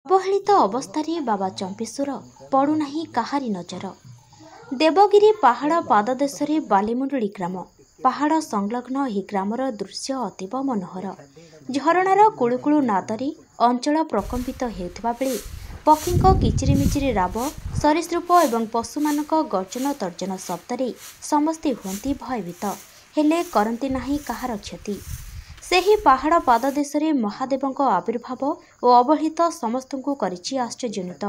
ଅବହେଳିତ ଅବସ୍ଥାରେ ବାବା ଚମ୍ପେଶ୍ୱର ପଡ଼ୁନାହିଁ କାହାରି ନଜର। ଦେବଗିରି ପାହାଡ଼ ପାଦଦେଶରେ ବାଲିମୁଣ୍ଡଳି ଗ୍ରାମ। ପାହାଡ଼ ସଂଲଗ୍ନ ଏହି ଗ୍ରାମର ଦୃଶ୍ୟ ଅତୀବ ମନୋହର। ଝରଣାର କୁଳୁକୁଳୁ ନାଦରେ ଅଞ୍ଚଳ ପ୍ରକମ୍ପିତ ହେଉଥିବା ବେଳେ ପକ୍ଷୀଙ୍କ କିଚିରିମିଚିରି ରାବ, ସରୀସୃପ ଏବଂ ପଶୁମାନଙ୍କ ଗର୍ଜନ ତର୍ଜନ ଶବ୍ଦରେ ସମସ୍ତେ ହୁଅନ୍ତି ଭୟଭୀତ, ହେଲେ କରନ୍ତି ନାହିଁ କାହାର କ୍ଷତି। ସେହି ପାହାଡ଼ ପାଦଦେଶରେ ମହାଦେବଙ୍କ ଆବିର୍ଭାବ ଓ ଅବହେଳିତ ସମସ୍ତଙ୍କୁ କରିଛି ଆଶ୍ଚର୍ଯ୍ୟାନ୍ୱିତ।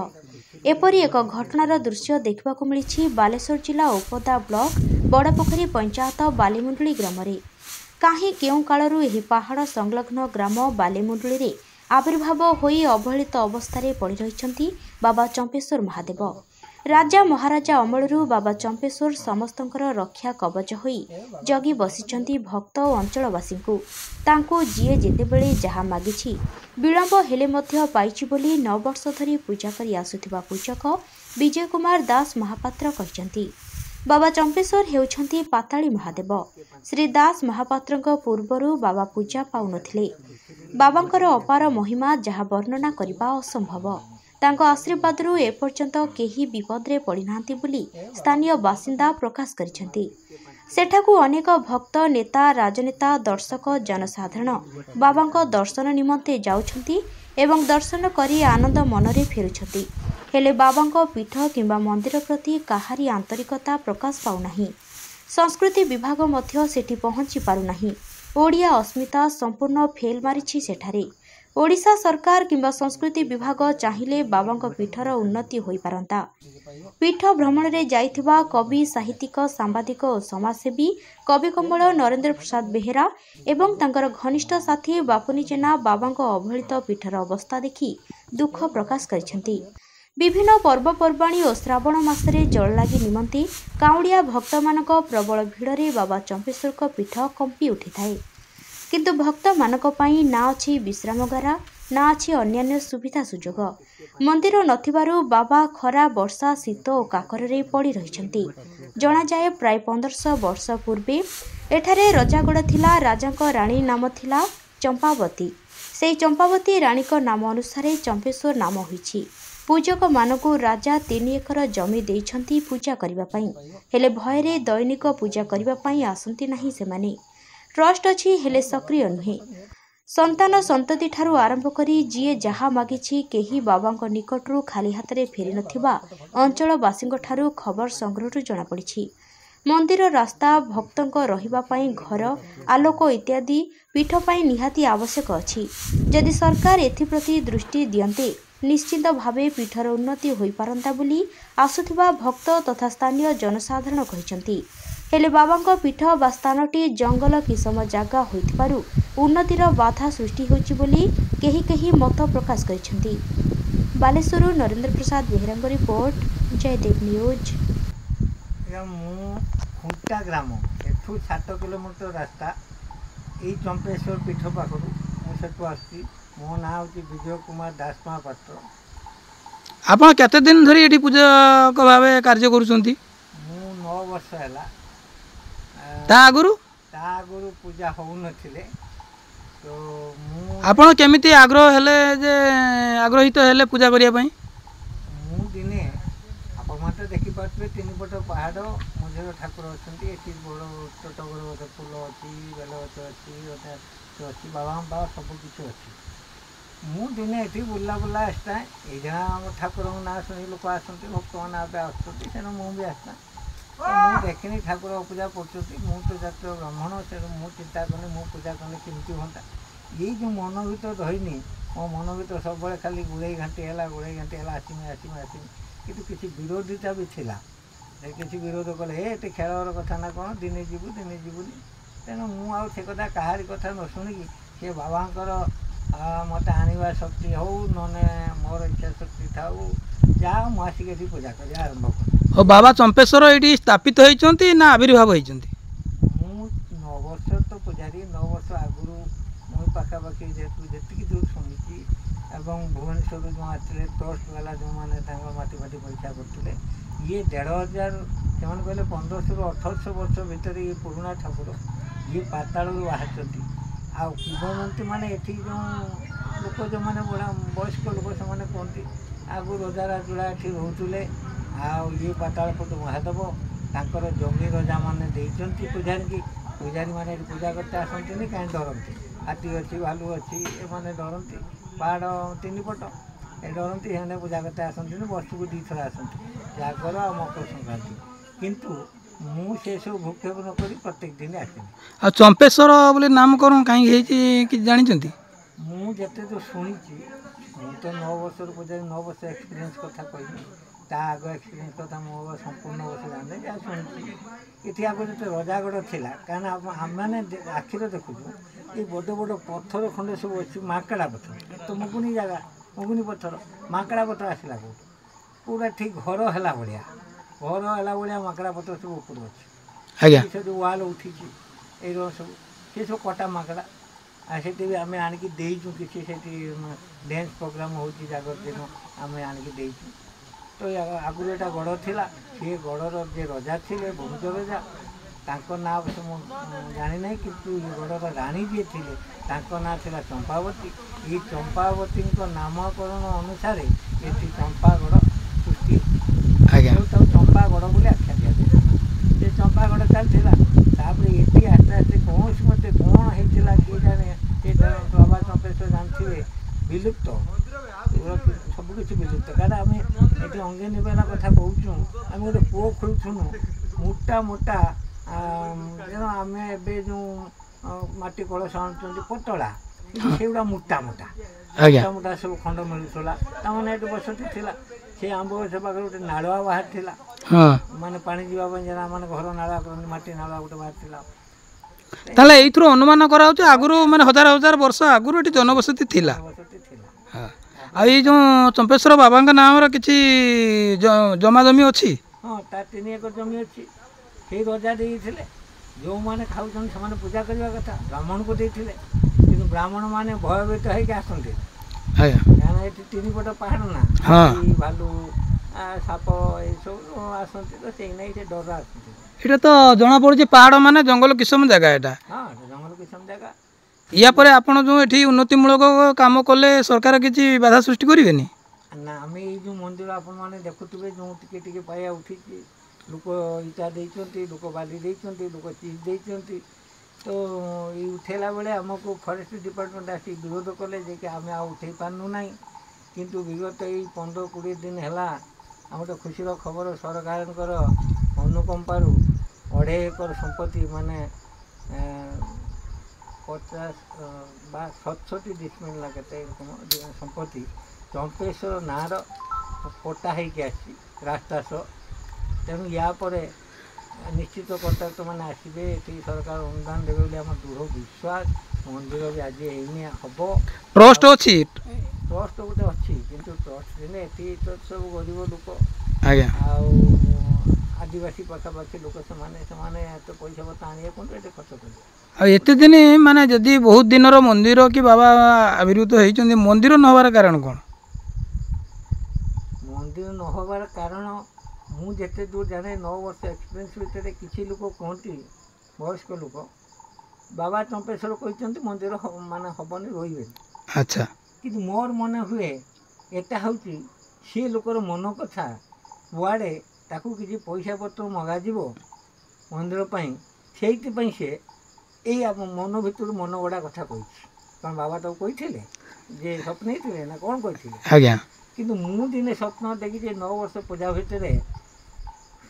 ଏପରି ଏକ ଘଟଣାର ଦୃଶ୍ୟ ଦେଖିବାକୁ ମିଳିଛି ବାଲେଶ୍ୱର ଜିଲ୍ଲା ଉପଦା ବ୍ଲକ ବଡ଼ପୋଖରୀ ପଞ୍ଚାୟତ ବାଲିମୁଣ୍ଡଳି ଗ୍ରାମରେ। କାହିଁ କେଉଁ କାଳରୁ ଏହି ପାହାଡ଼ ସଂଲଗ୍ନ ଗ୍ରାମ ବାଲିମୁଣ୍ଡଳିରେ ଆବିର୍ଭାବ ହୋଇ ଅବହେଳିତ ଅବସ୍ଥାରେ ପଡ଼ି ରହିଛନ୍ତି ବାବା ଚମ୍ପେଶ୍ୱର ମହାଦେବ। ରାଜା ମହାରାଜା ଅମଳରୁ ବାବା ଚମ୍ପେଶ୍ୱର ସମସ୍ତଙ୍କର ରକ୍ଷା କବଚ ହୋଇ ଜଗି ବସିଛନ୍ତି ଭକ୍ତ ଓ ଅଞ୍ଚଳବାସୀଙ୍କୁ। ତାଙ୍କୁ ଯିଏ ଯେତେବେଳେ ଯାହା ମାଗିଛି ବିଳମ୍ବ ହେଲେ ମଧ୍ୟ ପାଇଛି ବୋଲି 9 ବର୍ଷ ଧରି ପୂଜା କରି ଆସୁଥିବା ପୂଜକ ବିଜୟ କୁମାର ଦାସ ମହାପାତ୍ର କହିଛନ୍ତି। ବାବା ଚମ୍ପେଶ୍ୱର ହେଉଛନ୍ତି ପାତାଳି ମହାଦେବ। ଶ୍ରୀ ଦାସ ମହାପାତ୍ରଙ୍କ ପୂର୍ବରୁ ବାବା ପୂଜା ପାଉନଥିଲେ। ବାବାଙ୍କର ଅପାର ମହିମା ଯାହା ବର୍ଣ୍ଣନା କରିବା ଅସମ୍ଭବ। ତାଙ୍କ ଆଶୀର୍ବାଦରୁ ଏପର୍ଯ୍ୟନ୍ତ କେହି ବିପଦରେ ପଡ଼ିନାହାନ୍ତି ବୋଲି ସ୍ଥାନୀୟ ବାସିନ୍ଦା ପ୍ରକାଶ କରିଛନ୍ତି। ସେଠାକୁ ଅନେକ ଭକ୍ତ, ନେତା, ରାଜନେତା, ଦର୍ଶକ, ଜନସାଧାରଣ ବାବାଙ୍କ ଦର୍ଶନ ନିମନ୍ତେ ଯାଉଛନ୍ତି ଏବଂ ଦର୍ଶନ କରି ଆନନ୍ଦ ମନରେ ଫେରୁଛନ୍ତି। ହେଲେ ବାବାଙ୍କ ପୀଠ କିମ୍ବା ମନ୍ଦିର ପ୍ରତି କାହାରି ଆନ୍ତରିକତା ପ୍ରକାଶ ପାଉନାହିଁ। ସଂସ୍କୃତି ବିଭାଗ ମଧ୍ୟ ସେଠି ପହଞ୍ଚି ପାରୁନାହିଁ। ଓଡ଼ିଆ ଅସ୍ମିତା ସମ୍ପୂର୍ଣ୍ଣ ଫେଲ୍ ମାରିଛି ସେଠାରେ। ଓଡ଼ିଶା ସରକାର କିମ୍ବା ସଂସ୍କୃତି ବିଭାଗ ଚାହିଁଲେ ବାବାଙ୍କ ପୀଠର ଉନ୍ନତି ହୋଇପାରନ୍ତା। ପୀଠ ଭ୍ରମଣରେ ଯାଇଥିବା କବି, ସାହିତ୍ୟିକ, ସାମ୍ବାଦିକ ଓ ସମାଜସେବୀ କବିକମଳ ନରେନ୍ଦ୍ର ପ୍ରସାଦ ବେହେରା ଏବଂ ତାଙ୍କର ଘନିଷ୍ଠ ସାଥୀ ବାପୁନି ଜେନା ବାବାଙ୍କ ଅବହେଳିତ ପୀଠର ଅବସ୍ଥା ଦେଖି ଦୁଃଖ ପ୍ରକାଶ କରିଛନ୍ତି। ବିଭିନ୍ନ ପର୍ବପର୍ବାଣୀ ଓ ଶ୍ରାବଣ ମାସରେ ଜଳଲାଗି ନିମନ୍ତେ କାଉଁଡ଼ିଆ ଭକ୍ତମାନଙ୍କ ପ୍ରବଳ ଭିଡ଼ରେ ବାବା ଚମ୍ପେଶ୍ୱରଙ୍କ ପୀଠ କମ୍ପି ଉଠିଥାଏ। କିନ୍ତୁ ଭକ୍ତମାନଙ୍କ ପାଇଁ ନା ଅଛି ବିଶ୍ରାମଗାରା, ନା ଅଛି ଅନ୍ୟାନ୍ୟ ସୁବିଧା ସୁଯୋଗ। ମନ୍ଦିର ନଥିବାରୁ ବାବା ଖରା, ବର୍ଷା, ଶୀତ ଓ କାକରରେ ପଡ଼ି ରହିଛନ୍ତି। ଜଣାଯାଏ ପ୍ରାୟ 1500 ବର୍ଷ ପୂର୍ବେ ଏଠାରେ ରଜାଗଡ଼ ଥିଲା। ରାଜାଙ୍କ ରାଣୀ ନାମ ଥିଲା ଚମ୍ପାବତୀ। ସେହି ଚମ୍ପାବତୀ ରାଣୀଙ୍କ ନାମ ଅନୁସାରେ ଚମ୍ପେଶ୍ୱର ନାମ ହୋଇଛି। ପୂଜକମାନଙ୍କୁ ରାଜା 3 ଏକର ଜମି ଦେଇଛନ୍ତି ପୂଜା କରିବା ପାଇଁ। ହେଲେ ଭୟରେ ଦୈନିକ ପୂଜା କରିବା ପାଇଁ ଆସନ୍ତି ନାହିଁ ସେମାନେ। ଟ୍ରଷ୍ଟ ଅଛି ହେଲେ ସକ୍ରିୟ ନୁହେଁ। ସନ୍ତାନ ସନ୍ତତିଠାରୁ ଆରମ୍ଭ କରି ଯିଏ ଯାହା ମାଗିଛି କେହି ବାବାଙ୍କ ନିକଟରୁ ଖାଲି ହାତରେ ଫେରିନଥିବା ଅଞ୍ଚଳବାସୀଙ୍କଠାରୁ ଖବର ସଂଗ୍ରହରୁ ଜଣାପଡ଼ିଛି। ମନ୍ଦିର ରାସ୍ତା, ଭକ୍ତଙ୍କ ରହିବା ପାଇଁ ଘର, ଆଲୋକ ଇତ୍ୟାଦି ପୀଠ ପାଇଁ ନିହାତି ଆବଶ୍ୟକ ଅଛି। ଯଦି ସରକାର ଏଥିପ୍ରତି ଦୃଷ୍ଟି ଦିଅନ୍ତେ ନିଶ୍ଚିତ ଭାବେ ପୀଠର ଉନ୍ନତି ହୋଇପାରନ୍ତା ବୋଲି ଆସୁଥିବା ଭକ୍ତ ତଥା ସ୍ଥାନୀୟ ଜନସାଧାରଣ କହିଛନ୍ତି। ହେଲେ ବାବାଙ୍କ ପୀଠ ବା ସ୍ଥାନଟି ଜଙ୍ଗଲ କିସମ ଜାଗା ହୋଇଥିବାରୁ ଉନ୍ନତିର ବାଧା ସୃଷ୍ଟି ହେଉଛି ବୋଲି କେହି କେହି ମତ ପ୍ରକାଶ କରିଛନ୍ତି। ବାଲେଶ୍ୱରରୁ ନରେନ୍ଦ୍ର ପ୍ରସାଦ ବେହେରାଙ୍କ ରିପୋର୍ଟ, ଜୟଦେବ ନ୍ୟୁଜ୍। ମୁଁ ଖୁଣ୍ଟା ଗ୍ରାମ, ଏଠୁ 7 କିଲୋମିଟର ରାସ୍ତା ଏଇ ଚମ୍ପେଶ୍ୱର ପୀଠ ପାଖରୁ ମୁଁ ସେଠୁ ଆସୁଛି। ମୋ ନାଁ ହେଉଛି ବିଜୟ କୁମାର ଦାସ ମହାପାତ୍ର। ଆପଣ କେତେ ଦିନ ଧରି ଏଠି ପୂଜକ ଭାବେ କାର୍ଯ୍ୟ କରୁଛନ୍ତି? ମୁଁ 9 ବର୍ଷ ହେଲା। ତା ଆଗରୁ ପୂଜା ହେଉନଥିଲେ। ତ ଆପଣ କେମିତି ଆଗ୍ରହୀତ ହେଲେ ପୂଜା କରିବା ପାଇଁ? ମୁଁ ଦିନେ ଆପଣମାନେ ତ ଦେଖିପାରୁଥିବେ 3 ପଟ ପାହାଡ଼ ମଝିରେ ଠାକୁର ଅଛନ୍ତି। ଏଠି ବଡ଼ ଟଗର ଗଛ, ଫୁଲ ଅଛି, ବେଲ ଗଛ ଅଛି, ଅଛି, ବାବା ସବୁ କିଛି ଅଛି। ମୁଁ ଦିନେ ଏଠି ବୁଲା ଆସିଥାଏ। ଏଇଦିନ ଆମ ଠାକୁରଙ୍କ ନାଁ ଶୁଣି ଲୋକ ଆସନ୍ତି, ଭକ୍ତମାନେ ଏବେ ଆସୁଛନ୍ତି, ତେଣୁ ମୁଁ ବି ଆସିଥାଏ। ମୁଁ ଦେଖିନି ଠାକୁର ପୂଜା କରୁଛନ୍ତି। ମୁଁ ତ ଜାତୀୟ ବ୍ରାହ୍ମଣ, ତେଣୁ ମୁଁ ଚିନ୍ତା କଲି ମୁଁ ପୂଜା କଲେ କେମିତି ହୁଅନ୍ତା। ଏଇ ଯେଉଁ ମନ ଭିତରେ ରହିନି, ମୋ ମନ ଭିତରେ ସବୁବେଳେ ଖାଲି ଗୁଡ଼େଇ ଘାଣ୍ଟି ହେଲା ଆସିମି। କିନ୍ତୁ କିଛି ବିରୋଧିତା ବି ଥିଲା। କିଛି ବିରୋଧ କଲେ ଏତେ ଖେଳର କଥା ନା କ'ଣ, ଦିନେ ଯିବୁନି। ତେଣୁ ମୁଁ ଆଉ ସେ କଥା କାହାରି କଥା ନ ଶୁଣିକି ସେ ବାବାଙ୍କର ମୋତେ ଆଣିବା ଶକ୍ତି ହେଉ, ନହେଲେ ମୋର ଇଚ୍ଛା ଶକ୍ତି ଥାଉ, ଯାହା ମୁଁ ଆସିକି ଏଠି ପୂଜା କରିବା ଆରମ୍ଭ କଲି। ହଉ, ବାବା ଚମ୍ପେଶ୍ୱର ଏଇଠି ସ୍ଥାପିତ ହେଇଛନ୍ତି ନା ଆବିର୍ଭାବ ହେଇଛନ୍ତି? ମୁଁ 9 ବର୍ଷ ତ ପୂଜାରୀ। 9 ବର୍ଷ ଆଗରୁ ମୁଁ ପାଖାପାଖି ଯେତିକି ଦୂର ଶୁଣିଛି ଏବଂ ଭୁବନେଶ୍ୱରରୁ ଯେଉଁ ଆସିଥିଲେ ଟ୍ରଷ୍ଟ ବାଲା ଯେଉଁମାନେ ତାଙ୍କ ମାଟି ପରୀକ୍ଷା କରୁଥିଲେ, ଇଏ 1500 ସେମାନେ କହିଲେ 1500ରୁ 1800 ବର୍ଷ ଭିତରେ ଇଏ ପୁରୁଣା ଠାକୁର। ଇଏ ପାତାଳରୁ ବାହାରିଛନ୍ତି। ଆଉ କିମ୍ବଦନ୍ତୀ ମାନେ ଏଠି ଯେଉଁ लोक जो मैंने बुढ़ा वयस्क लोक से कहते आगु रजा राजुड़ा ये रोले ये पातालपुर महादेव तांकर जमी रजा मैंने देती पूजारी की पूजारी मैंने पूजा करते आसती कहीं डरती हाथी अच्छी भालू अच्छी ये मैंने डरती पहाड़ 3 पट ये डरती से पूजा करते आसती वर्ष को 2 थर आसती जागर आ मकर संक्रांति किंतु मुझे सब भूक्षेप नक प्रत्येक दिन आसनी आ चंपेश्वर बोले नामकरण कहीं जानते मुझे जो शुणी मु तो 9 वर्ष पूजारी 9 वर्ष एक्सपीरियंस कथा कहनी ता आग एक्सपीरियंस कथा मो संपूर्ण वर्ष जाने जहाँ शुणी ये आगे जो रजागढ़ थी कहीं आम आखिर देखु ये बड़ बड़ पत्थर खंडे सब अच्छी माकड़ा पत्थर तो मुगुनी जगह मुगुनी पत्थर माकड़ा पत्थर आसला पूरा ठीक घर है भाया घर है भाया माकड़ा पत्थर सब ऊपर अच्छे से जो वाल उठी सब ये सब कटा माकड़ा से भी आम आणिकी देचु किसी से डांस प्रोग्राम हो जागर दिन आम आणिकी देचु तो आगुरी एटा गढ़ थिला सी गढ़र जे रजा थे भुज रजा ना जानी ना कि गढ़र राणी जी थे ना था चंपावती ये चंपावती नामकरण अनुसार ये चंपागढ़ सृष्टि चंपागढ़ बोले आख्या दिया ये चंपागढ़ चलता ये आस्ते आस्ते कौन मत कौन होता किए जाने ये बाबा चंपेश्वर जानते विलुप्त सब किसी विलुप्त कारण आम ये अंगे निवेदन कथा कहूँ आम गोटे पुओ खोलुनु मोटा मोटा तेणु आम ए जो माटी कलश आणुं पतला से मोटा मोटा मोटा मोटा सब खंड मिलूला तमाने बसती थी से आंब गछ पाखे गोटे नाड़ुआ बाहर माने पानी जावाई जरा मैंने घर नाड़ा करते माटी नाड़ा गोटे बाहर ताले एथरो अनुमान करा आगुरु माने हजार हजार वर्ष आगुरु एटी जनबसति थिला आ ये जो चंपेश्वर बाबा नाम किसी जमा जमी अच्छी हाँ तार 3 एकर जमी अच्छी से रजा देते जो मैंने खाऊँ से पूजा करने कथा ब्राह्मण को देते कि ब्राह्मण मैंने भयभीत होकर आसते कहीं ये 3 पट पहाड़ ना भालू साप ये सब आसती तो से नहीं से डर आसती ये तो जना पड़ी पहाड़ माने जंगल किसम जगह एटा हाँ जंगल किसम जगह या पर आपण जो एठी उन्नतिमूलक काम कले सरकार किसी बाधा सृष्टि करेनि ना आम ये जो मंदिर आपण मैंने देखुवे जो टिके पाया उठी लोक इटा देते लोक बाली देते लोक चिज देते तो ये उठेला बेले आमको फरेस्ट डिपार्टमेंट आसी विरोध कले जे कि आम आ उठे पार्नु ना किंतु विगत ये 15-20 दिन है आम गोटे खुशी खबर सरकार अनुकंपार 2.5 एकर संपत्ति माने 50-67 डिसमिल ना के संपत्ति चंपेश्वर नार पट्टा होगी आसी रास्ता सह तेणु या निश्चित कॉन्ट्राक्टर मैंने आसवे ये सरकार अनुदान देवे आम दृढ़ विश्वास मंदिर भी आज हम ट्रस्ट अच्छी ट्रस्ट गोटे अच्छी किंतु ट्रस्ट दिने ये तो सब गरीब लोक आदिवासी पखापाखि लोक से तो पैसा पत्र आने कौन ये खर्च कर एत दिन माने जदि बहुत दिन मंदिर कि बाबा आविर्भूत होती मंदिर न होबार कारण कौन मंदिर न होबार कारण मुझे दूर जाने 9 वर्ष एक्सपीरियंस भितर किसी लोक कहती वयस्क लोक बाबा चंपेश्वर कहते मंदिर माने हेनी रही अच्छा कि मोर मन हुए एटा हूँ सी लोकर मन कथा बुआड़े ताकू किसी पैसा पत्र मगाजी मंदिर से ये मन भर मन गड़ा कथा कही कारण बाबा तो कही जे स्वप्न थे ना कौन कही किंतु मु दिने स्वप्न देखी 9 वर्ष पूजा भितर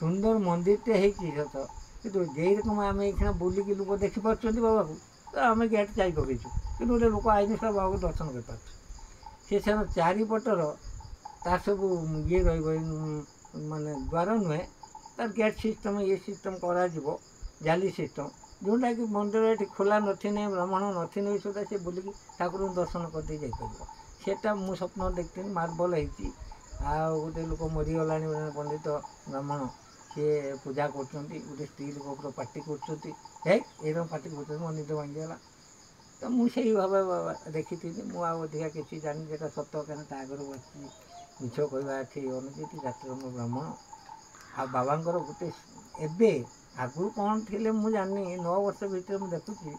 सुंदर मंदिरटे होत कि जे रकम आम ये बुलिकी लोक देखिपार बाबा को तो आम गेट जाई पकईचु कि गोटे लोक आईन सब बाबा को दर्शन कर से 4पटर तार सब ये माने द्वार नुहे तार गेट सिस्टम ये सिस्टम करा जाली सिस्टम जोटा कि मंदिर ये खोला नथी ब्राह्मण नथी नहीं सुधा से बुलिकी ठाकुर दर्शन करदे जापर सेटा मु स्वप्न देखती मार्बल होती गोटे लोक मरीगला पंडित ब्राह्मण सी पूजा कर गोटे स्त्री लोक पार्टी कर पार्टी कर मो निद भांगीगला तो मुझे भाव देखी मुझा किसी जानी जेटा सत क्या आगर बस मिछ कहवा अनुचित जातर ब्राह्मण आ बाबा गोटे एवं आगु कौन थे मुझे जानी 9 वर्ष भितर मुझे देखुची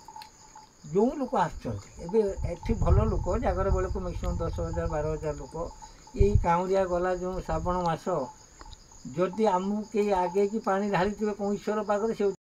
ଯେଉଁ ଲୋକ ଆସୁଛନ୍ତି ଏବେ ଏଠି ଭଲ ଲୋକ ଜାଗର ବେଳକୁ ମ୍ୟାକ୍ସିମମ୍ 10,000 12,000 ଲୋକ ଏଇ କାଉଁରିଆ ଗଲା ଯେଉଁ ଶ୍ରାବଣ ମାସ ଯଦି ଆମକୁ କେହି ଆଗେଇକି ପାଣି ଢାଳିଥିବେ କଇଁଶ୍ୱର ପାଖରେ ସେ